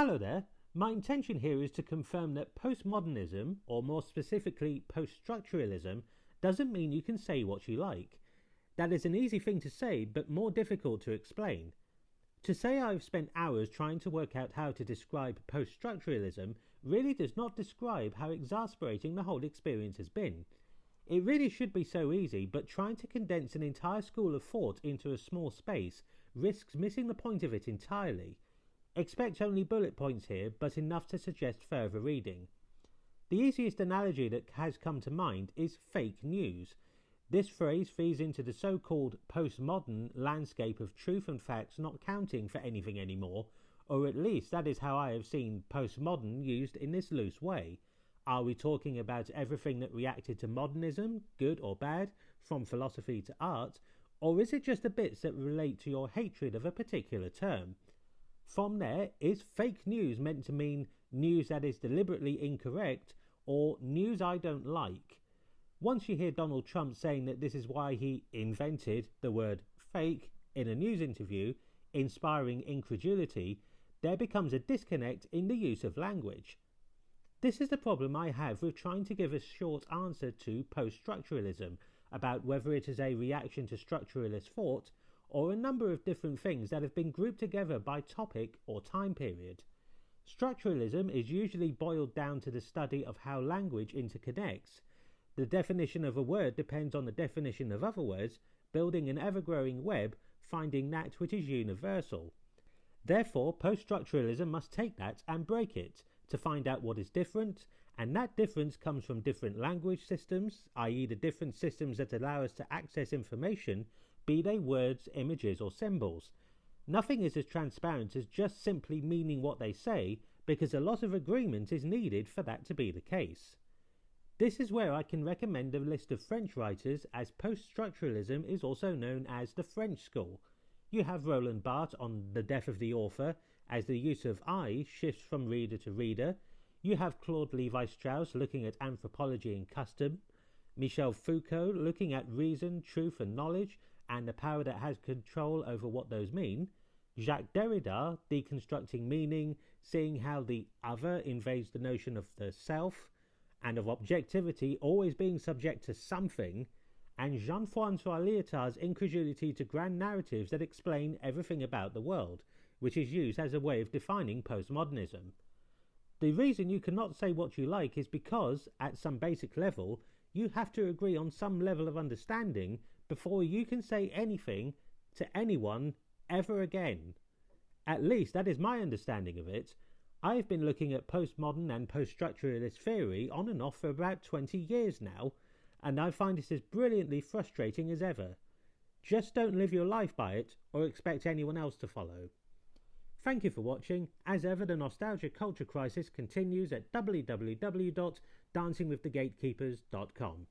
Hello there. My intention here is to confirm that postmodernism, or more specifically poststructuralism, doesn't mean you can say what you like. That is an easy thing to say, but more difficult to explain. To say I've spent hours trying to work out how to describe poststructuralism really does not describe how exasperating the whole experience has been. It really should be so easy, but trying to condense an entire school of thought into a small space risks missing the point of it entirely. Expect only bullet points here, but enough to suggest further reading. The easiest analogy that has come to mind is fake news. This phrase feeds into the so-called postmodern landscape of truth and facts not counting for anything anymore, or at least that is how I have seen postmodern used in this loose way. Are we talking about everything that reacted to modernism, good or bad, from philosophy to art, or is it just the bits that relate to your hatred of a particular term? From there, is fake news meant to mean news that is deliberately incorrect, or news I don't like? Once you hear Donald Trump saying that this is why he invented the word fake in a news interview, inspiring incredulity, there becomes a disconnect in the use of language. This is the problem I have with trying to give a short answer to poststructuralism, about whether it is a reaction to structuralist thought, or a number of different things that have been grouped together by topic or time period. Structuralism is usually boiled down to the study of how language interconnects. The definition of a word depends on the definition of other words, building an ever-growing web, finding that which is universal. Therefore, poststructuralism must take that and break it, to find out what is different, and that difference comes from different language systems, i.e. the different systems that allow us to access information, be they words, images or symbols. Nothing is as transparent as just simply meaning what they say, because a lot of agreement is needed for that to be the case. This is where I can recommend a list of French writers, as poststructuralism is also known as the French school. You have Roland Barthes on the death of the author, as the use of I shifts from reader to reader. You have Claude Lévi-Strauss looking at anthropology and custom. Michel Foucault looking at reason, truth and knowledge, and the power that has control over what those mean. Jacques Derrida deconstructing meaning, seeing how the other invades the notion of the self, and of objectivity always being subject to something, and Jean-François Lyotard's incredulity to grand narratives that explain everything about the world, which is used as a way of defining postmodernism. The reason you cannot say what you like is because, at some basic level, you have to agree on some level of understanding before you can say anything to anyone ever again. At least that is my understanding of it. I have been looking at postmodern and poststructuralist theory on and off for about 20 years now, and I find it as brilliantly frustrating as ever. Just don't live your life by it, or expect anyone else to follow. Thank you for watching. As ever, the nostalgia culture crisis continues at www.dancingwiththegatekeepers.com.